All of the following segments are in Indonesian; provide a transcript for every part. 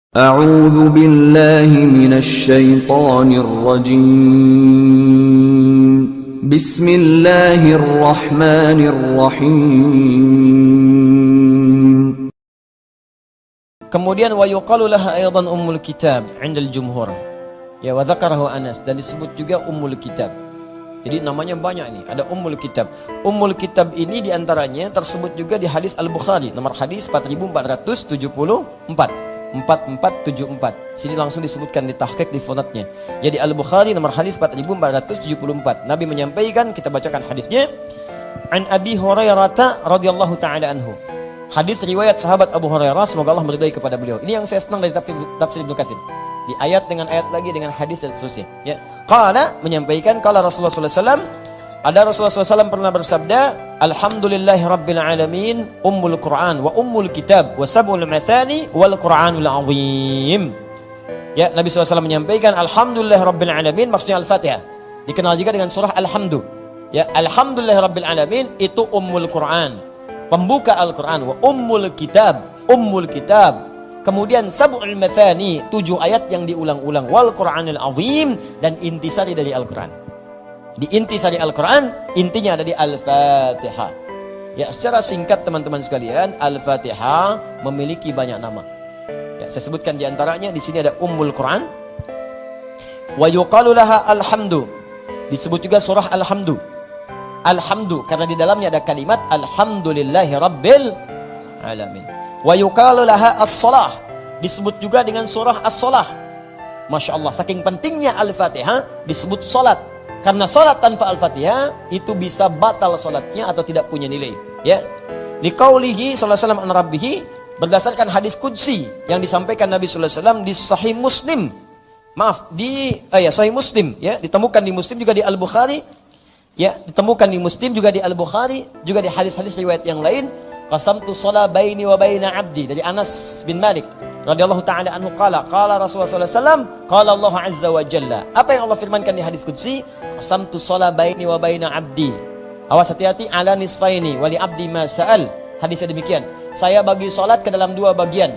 أعوذ بالله من الشيطان الرجيم بسم الله الرحمن الرحيم. Kemudian wa yuqalu laha aidan ummul kitab 'inda al-jumhur. Ya, wa dzakarahu Anas, dan disebut juga ummul kitab. Jadi namanya banyak ini, ada ummul kitab. Ummul kitab ini diantaranya tersebut juga di hadis Al-Bukhari, nomor hadis 4474. 4474. Sini langsung disebutkan di tahqiq di fonatnya. Jadi Al-Bukhari nomor hadis 4474. Nabi menyampaikan, kita bacakan hadisnya. An Abi Hurairah radhiyallahu taala anhu. Hadis riwayat sahabat Abu Hurairah, semoga Allah meridai kepada beliau. Ini yang saya senang dari tafsir Ibnu Katsir. Di ayat dengan ayat lagi dengan hadis dan seterusnya. Ya. Qala menyampaikan, qala Rasulullah sallallahu alaihi wasallam, ada Rasulullah SAW pernah bersabda, Alhamdulillahi Rabbil Alamin, Ummul Quran, wa Ummul Kitab, wa Sab'ul Mathani, wal Quranul Azim. Ya, Nabi SAW menyampaikan, Alhamdulillahi Rabbil Alamin, maksudnya Al-Fatihah. Dikenal juga dengan surah Alhamdu. Ya, Alhamdulillahi Rabbil Alamin, itu Ummul Quran, pembuka Al-Quran, wa Ummul Kitab, Ummul Kitab. Kemudian Sab'ul Mathani, 7 ayat yang diulang-ulang, wal Quranul Azim, dan intisari dari Al-Quran. Di intisari Al-Quran, intinya ada di Al-Fatihah. Ya, secara singkat teman-teman sekalian, Al-Fatihah memiliki banyak nama. Ya, saya sebutkan di antaranya, di sini ada Ummul Quran. Wa yuqalu laha Alhamdu. Disebut juga surah Alhamdu. Alhamdu, karena di dalamnya ada kalimat Alhamdulillahi Rabbil Alamin. Wa yuqalu laha As-Salah. Disebut juga dengan surah As-Salah. Masya Allah, saking pentingnya Al-Fatihah disebut salat. Karena salat tanpa Al-Fatihah itu bisa batal salatnya atau tidak punya nilai. Ya. Liqaulihi sallallahu alaihi wasallam an rabbih, berdasarkan hadis qudsi yang disampaikan Nabi sallallahu alaihi wasallam di Sahih Muslim. Maaf, di Sahih Muslim, ya, ditemukan di Muslim juga di Al-Bukhari. Ya, ditemukan di Muslim juga di Al-Bukhari, juga di hadis-hadis riwayat yang lain. Qasamtu shalah baini wa baina 'abdi, dari Anas bin Malik radhiyallahu taala anhu qala Rasulullah sallallahu alaihi wasallam qala Allah azza wa jalla. Apa yang Allah firmankan di hadis qudsi? Qasamtu shalah baini wa baina 'abdi. Awas, hati-hati, ala nisfaini wa li 'abdi ma sa'al. Hadisnya demikian. Saya bagi salat ke dalam 2 bagian.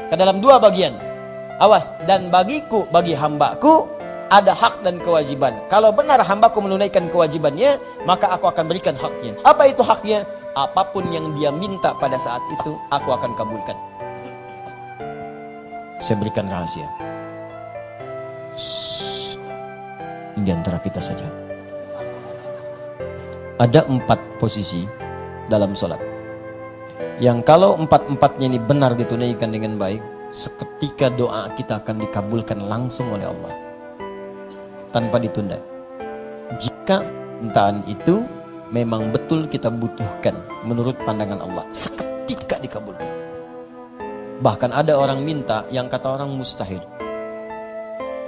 Ke dalam 2 bagian. Awas, dan bagiku, bagi hambaku ada hak dan kewajiban. Kalau benar hambaku menunaikan kewajibannya, maka aku akan berikan haknya. Apa itu haknya? Apapun yang dia minta pada saat itu, aku akan kabulkan. Saya berikan rahasia. Ini di antara kita saja. Ada 4 posisi dalam sholat, yang kalau 4-4-nya ini benar ditunaikan dengan baik, seketika doa kita akan dikabulkan langsung oleh Allah, tanpa ditunda. Jika mintaan itu memang betul kita butuhkan menurut pandangan Allah, seketika dikabulkan. Bahkan ada orang minta yang kata orang mustahil.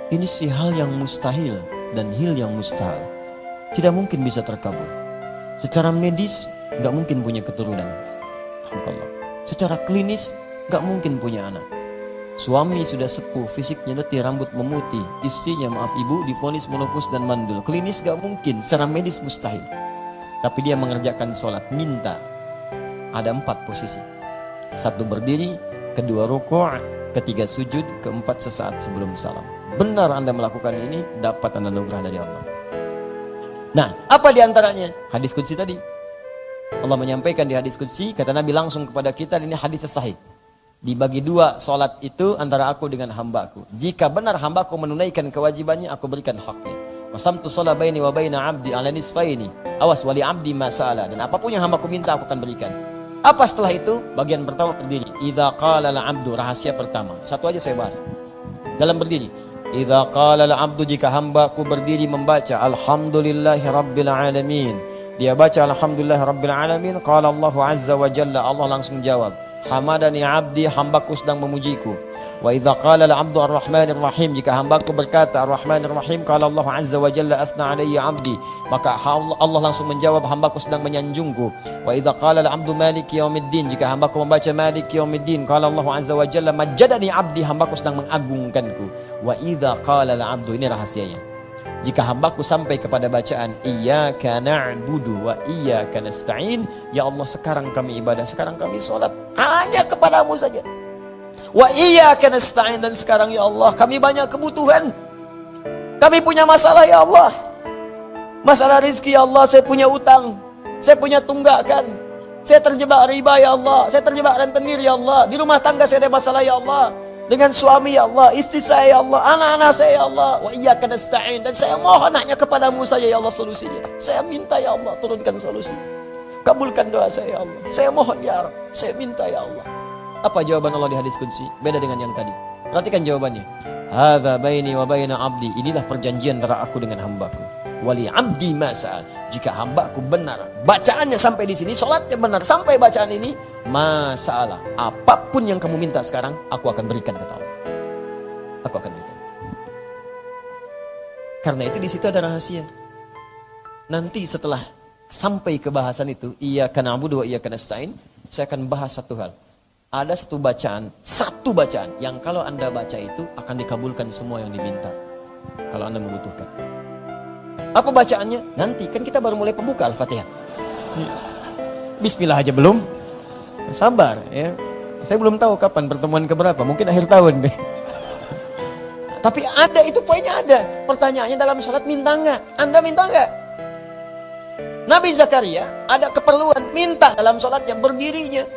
Ini sih hal yang mustahil dan hil yang mustahil, tidak mungkin bisa terkabul. Secara medis gak mungkin punya keturunan. Alhamdulillah. Secara klinis gak mungkin punya anak. Suami sudah sepuh, fisiknya letih, rambut memutih. Istrinya, maaf ibu, divonis menofus dan mandul. Klinis gak mungkin, secara medis mustahil. Tapi dia mengerjakan sholat, minta. Ada 4 posisi. 1 berdiri, 2 rukuk, 3 sujud, 4 sesaat sebelum salam. Benar Anda melakukan ini, dapat Anda anugerah dari Allah. Nah, apa diantaranya? Hadis qudsi tadi. Allah menyampaikan di hadis qudsi, kata Nabi langsung kepada kita, ini hadis sahih. Dibagi 2 sholat itu antara aku dengan hambaku. Jika benar hambaku menunaikan kewajibannya, aku berikan haknya. Qasamtu shalah baini wa baina 'abdi 'ala nisfaini. Awas, wali 'abdi ma sa'ala, dan apapun yang hambaku minta aku akan berikan. Apa setelah itu? Bagian pertama berdiri. Idza qala al-'abdu, rahasia pertama. Satu aja saya bahas. Dalam berdiri. Idza qala al-'abdu, jika hambaku berdiri membaca Alhamdulillahi Rabbil Alamin. Dia baca Alhamdulillahi Rabbil Alamin, qala Allah azza wa jalla, Allah langsung jawab, Hamadani 'abdi, hambaku sedang memujiku. Wa idza qala al-'abdu ar-rahmanir rahim, jika hambaku berkata ar-rahmanir rahim, qala Allah azza wa jalla athna 'alayya 'abdi, maka Allah langsung menjawab hambaku sedang menyanjungku. Wa idza qala al-'abdu maliki yaumiddin, jika hambaku membaca maliki yaumiddin, qala Allah azza wa jalla majjadani 'abdi, hambaku sedang mengagungkanku. Wa idza qala al-'abdu, ini rahasianya, jika hambaku sampai kepada bacaan iyyaka na'budu wa iyyaka nasta'in, ya Allah sekarang kami ibadah, sekarang kami salat hanya kepadamu saja. Wa iyyaka nasta'in. Dan sekarang ya Allah, kami banyak kebutuhan. Kami punya masalah ya Allah. Masalah rezeki ya Allah, saya punya utang. Saya punya tunggakan. Saya terjebak riba ya Allah. Saya terjebak rentenir ya Allah. Di rumah tangga saya ada masalah ya Allah. Dengan suami ya Allah, istri saya ya Allah, anak-anak saya ya Allah. Wa iyyaka nasta'in. Dan saya mohon hanya kepadamu saja ya Allah solusinya. Saya minta ya Allah, turunkan solusi. Kabulkan doa saya ya Allah. Saya mohon ya Rabb. Saya minta ya Allah. Apa jawaban Allah di hadis qudsi? Beda dengan yang tadi. Perhatikan jawabannya. Hadza baini wa baina abdi. Inilah perjanjian antara aku dengan hambaku. Wali abdi masa'al. Jika hambaku benar, bacaannya sampai di sini, sholatnya benar sampai bacaan ini, masalah. Apapun yang kamu minta sekarang, aku akan berikan, kata Allah. Aku akan berikan. Karena itu di situ ada rahasia. Nanti setelah sampai ke bahasan itu, iyyaka na'budu wa iyyaka nasta'in, saya akan bahas satu hal. Ada satu bacaan yang kalau Anda baca itu akan dikabulkan semua yang diminta. Kalau Anda membutuhkan. Apa bacaannya? Nanti, kan kita baru mulai pembuka Al-Fatihah. Bismillah aja belum. Sabar ya. Saya belum tahu kapan pertemuan keberapa, mungkin akhir tahun deh. Tapi ada, itu poinnya ada. Pertanyaannya dalam sholat minta enggak? Anda minta enggak? Nabi Zakaria ada keperluan minta dalam sholatnya, berdirinya.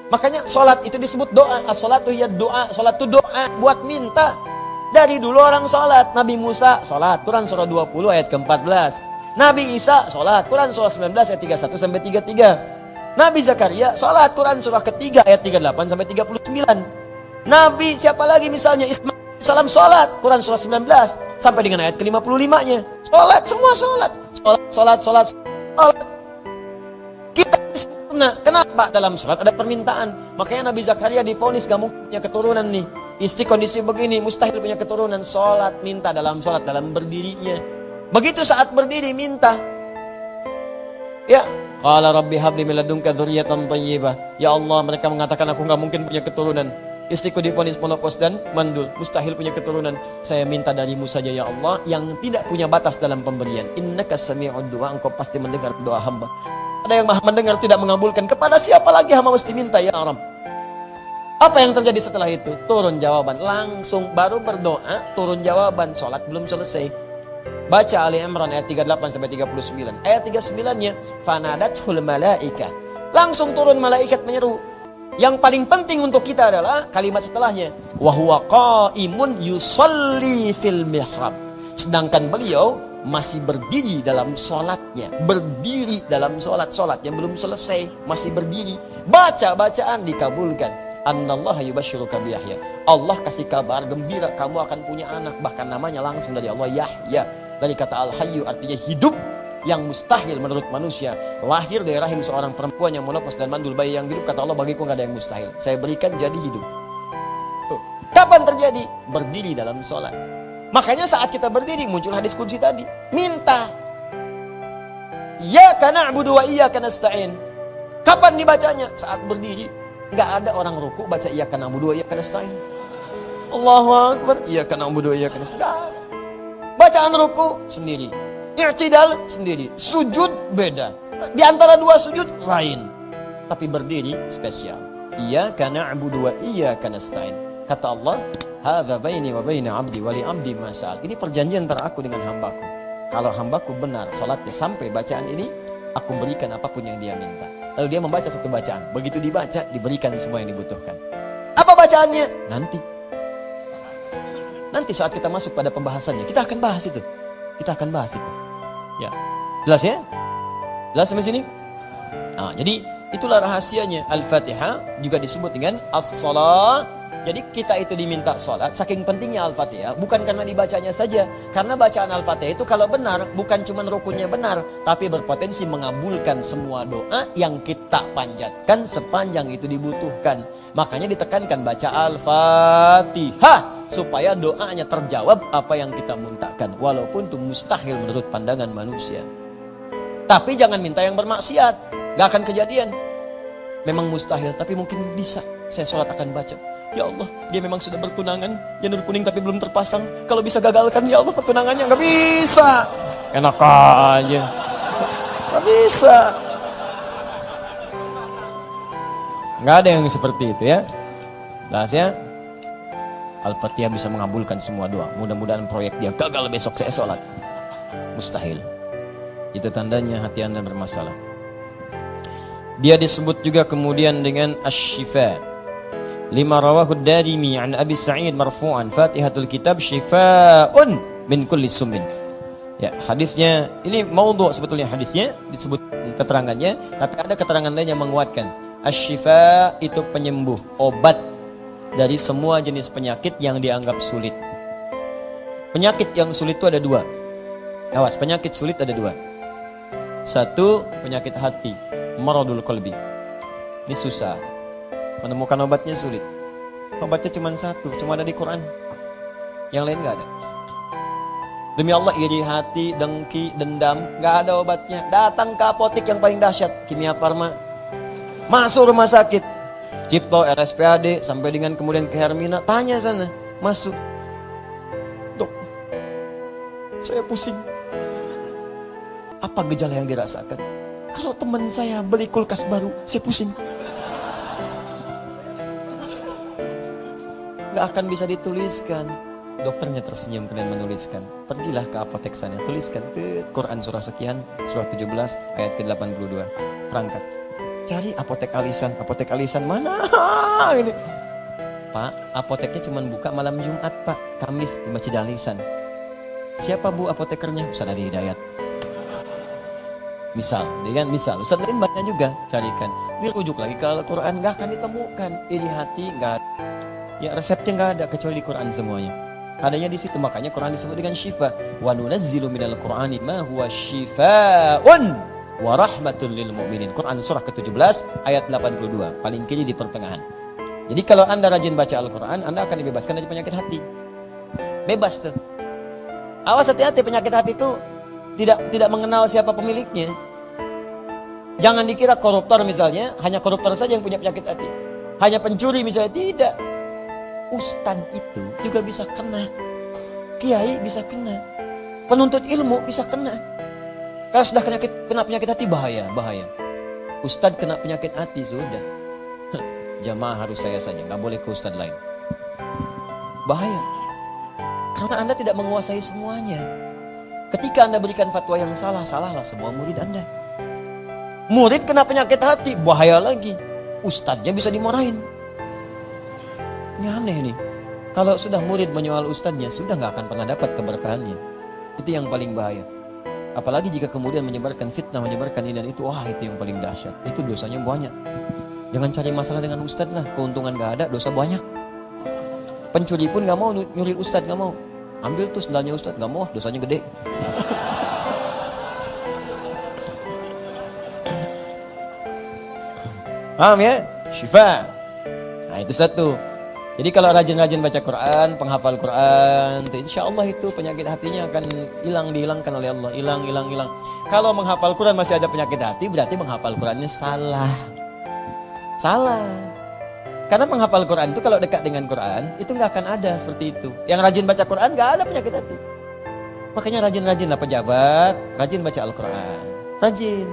Makanya sholat itu disebut doa. As-sholatu hiya doa. Sholat itu doa buat minta. Dari dulu orang sholat. Nabi Musa sholat, Quran surah 20 ayat ke-14. Nabi Isa sholat, Quran surah 19 ayat 31 sampai 33. Nabi Zakaria sholat, Quran surah ketiga ayat 38 sampai 39. Nabi siapa lagi misalnya? Ismail salam sholat, Quran surah 19 sampai dengan ayat ke-55-nya. Sholat, semua sholat. Sholat. Kita sempurna. Kenapa? Dalam sholat ada permintaan. Makanya Nabi Zakaria divonis gak mungkin punya keturunan nih. Istri kondisi begini, mustahil punya keturunan. Sholat, minta dalam sholat, dalam berdirinya. Begitu saat berdiri, minta. Ya, qala rabbi habli min ladunka dzurriyyatan thayyibah. Ya Allah, mereka mengatakan aku gak mungkin punya keturunan. Istriku divonis menopause dan mandul, mustahil punya keturunan. Saya minta darimu saja ya Allah, yang tidak punya batas dalam pemberian. Innaka sami'ud du'a, engkau pasti mendengar doa hamba. Ada yang maha mendengar tidak mengabulkan. Kepada siapa lagi hamba mesti minta ya Rabb? Apa yang terjadi setelah itu? Turun jawaban. Langsung baru berdoa, turun jawaban. Sholat belum selesai. Baca Ali Imran ayat 38 sampai 39. Ayat 39-nya, fanadathul malaika. Langsung turun malaikat menyeru. Yang paling penting untuk kita adalah kalimat setelahnya. Wa huwa qaimun yusalli fil mihrab. Sedangkan beliau masih berdiri dalam sholatnya. Berdiri dalam sholat. Sholatnya belum selesai. Masih berdiri. Baca bacaan dikabulkan. Annallaha yubashshiruka bi Yahya. Allah kasih kabar gembira kamu akan punya anak, bahkan namanya langsung dari Allah Yahya. Dari kata al-hayyu artinya hidup, yang mustahil menurut manusia. Lahir dari rahim seorang perempuan yang menopause dan mandul, bayi yang hidup, kata Allah bagiku enggak ada yang mustahil. Saya berikan jadi hidup. Kapan terjadi? Berdiri dalam sholat. Makanya saat kita berdiri muncul hadis qudsi tadi. Minta. Iyyaka na'budu wa iyyaka nasta'in. Kapan dibacanya? Saat berdiri. Enggak ada orang ruku baca iyyaka na'budu wa iyyaka nasta'in. Allahu akbar, iyyaka na'budu wa iyyaka nasta'in. Bacaan ruku sendiri, i'tidal sendiri, sujud beda. Di antara dua sujud lain. Tapi berdiri spesial. Iyyaka na'budu wa iyyaka nasta'in. Kata Allah, hadza baini wa baina 'abdi wa li 'abdi ma sa'al. Ini perjanjian antara aku dengan hambaku. Kalau hambaku benar salatnya sampai bacaan ini, aku berikan apapun yang dia minta. Lalu dia membaca satu bacaan. Begitu dibaca, diberikan semua yang dibutuhkan. Apa bacaannya? Nanti saat kita masuk pada pembahasannya, kita akan bahas itu. Ya, jelas ya? Jelas sampai sini? Nah, jadi itulah rahasianya. Al-Fatihah juga disebut dengan as-salah. Jadi kita itu diminta sholat, saking pentingnya Al-Fatihah, bukan karena dibacanya saja. Karena bacaan Al-Fatihah itu kalau benar, bukan cuma rukunnya benar, tapi berpotensi mengabulkan semua doa yang kita panjatkan sepanjang itu dibutuhkan. Makanya ditekankan baca Al-Fatihah, supaya doanya terjawab apa yang kita mintakan. Walaupun itu mustahil menurut pandangan manusia. Tapi jangan minta yang bermaksiat, gak akan kejadian. Memang mustahil, tapi mungkin bisa. Saya sholat akan baca. Ya Allah, dia memang sudah bertunangan, janur kuning tapi belum terpasang. Kalau bisa gagalkan, ya Allah, pertunangannya. Nggak bisa. Enak aja. Nggak bisa. Nggak ada yang seperti itu ya. Jelas ya. Al-Fatihah bisa mengabulkan semua doa. Mudah-mudahan proyek dia gagal besok saya sholat. Mustahil. Itu tandanya hati Anda bermasalah. Dia disebut juga kemudian dengan asy-syifa. Lima rawahu ad-Darimi an Abi Sa'id marfu'an, Fatihatul kitab syifaa'un min kulli summin. Ya, hadisnya ini maudhu' sebetulnya hadisnya disebut keterangannya, tapi ada keterangan lain yang menguatkan. Asy-syifa itu penyembuh, obat dari semua jenis penyakit yang dianggap sulit. Penyakit yang sulit itu ada dua. Awas, penyakit sulit ada dua. Satu, penyakit hati, maradul qalbi. Ini susah. Menemukan obatnya sulit. Obatnya cuma satu, cuma ada di Quran. Yang lain nggak ada. Demi Allah, iri hati, dengki, dendam, nggak ada obatnya. Datang ke apotek yang paling dahsyat, Kimia Farma. Masuk rumah sakit, Cipto, RSPAD, sampai dengan kemudian ke Hermina, tanya sana, masuk. Dok, saya pusing. Apa gejala yang dirasakan? Kalau teman saya beli kulkas baru, saya pusing. Gak akan bisa dituliskan. Dokternya tersenyum kemudian menuliskan. Pergilah ke apotek sana, tuliskan Quran surah sekian, surah 17 ayat ke-82. Perangkat. Cari apotek alisan mana ini? Pak, apoteknya cuma buka malam Jumat, Pak. Kamis di Masjid Alisan. Siapa Bu apotekernya? Ustaz Adi Hidayat. Misal, Ustaz lain banyak juga carikan. Dirujuk lagi ke Al-Quran, gak akan ditemukan. Iri hati gak ada. Ya, resepnya gak ada kecuali di Quran semuanya. Adanya di situ, makanya Quran disebut dengan syifa. Wa nunazzilu minal Qur'ani ma huwa syifaa'un wa rahmatul lil mu'minin. Quran surah ke-17 ayat 82, paling kiri di pertengahan. Jadi kalau Anda rajin baca Al-Quran, Anda akan dibebaskan dari penyakit hati. Bebas tuh. Awas, hati-hati, penyakit hati itu tidak mengenal siapa pemiliknya. Jangan dikira koruptor misalnya, hanya koruptor saja yang punya penyakit hati. Hanya pencuri misalnya, tidak. Ustadz itu juga bisa kena. Kiai bisa kena. Penuntut ilmu bisa kena. Kalau sudah kena penyakit hati, bahaya. Ustadz kena penyakit hati, sudah. Jamaah harus saya saja, gak boleh ke ustadz lain. Bahaya. Karena Anda tidak menguasai semuanya. Ketika Anda berikan fatwa yang salahlah semua murid Anda. Murid kena penyakit hati, bahaya lagi. Ustadznya bisa dimarahin. Ini aneh nih. Kalau sudah murid menyoal ustadznya, sudah gak akan pernah dapat keberkahannya. Itu yang paling bahaya. Apalagi jika kemudian menyebarkan fitnah, menyebarkan ini dan itu, wah itu yang paling dahsyat. Itu dosanya banyak. Jangan cari masalah dengan ustadz lah. Keuntungan gak ada, dosa banyak. Pencuri pun gak mau nyuri ustadz, gak mau. Ambil tuh sendalnya ustadz, gak mau, dosanya gede. Paham ya? Syifa. Nah itu satu. Jadi kalau rajin-rajin baca Quran, penghafal Quran, insya Allah itu penyakit hatinya akan dihilangkan oleh Allah. Hilang. Kalau menghafal Quran masih ada penyakit hati, berarti menghafal Qurannya salah. Karena menghafal Quran itu kalau dekat dengan Quran, itu nggak akan ada seperti itu. Yang rajin baca Quran nggak ada penyakit hati. Makanya rajin-rajinlah pejabat, rajin baca Al-Quran. Rajin.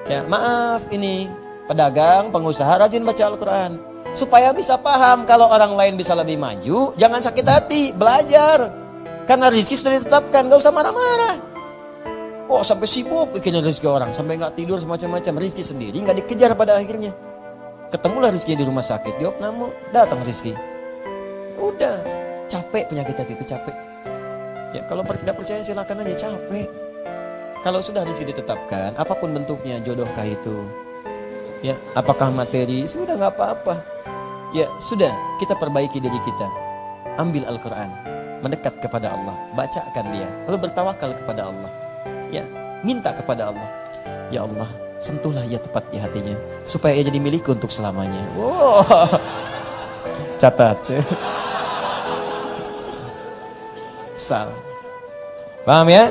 Ya, maaf ini pedagang, pengusaha rajin baca Al-Quran. Supaya bisa paham kalau orang lain bisa lebih maju, jangan sakit hati, belajar. Karena rezeki sudah ditetapkan, gak usah marah-marah. Oh sampai sibuk bikin rezeki orang, sampai gak tidur semacam-macam. Rezeki sendiri gak dikejar pada akhirnya. Ketemulah rezeki di rumah sakit, diopname, datang rezeki. Udah, capek penyakit hati itu, capek. Ya kalau gak percaya silakan aja, capek. Kalau sudah rezeki ditetapkan, apapun bentuknya, jodohkah itu, ya, apakah materi, sudah nggak apa-apa. Ya, sudah, kita perbaiki diri kita. Ambil Al-Quran, mendekat kepada Allah, bacakan dia, lalu bertawakal kepada Allah. Ya, minta kepada Allah. Ya Allah, sentuhlah ia tepat di hatinya, supaya ia jadi milikku untuk selamanya. Wow. Catat. Paham ya?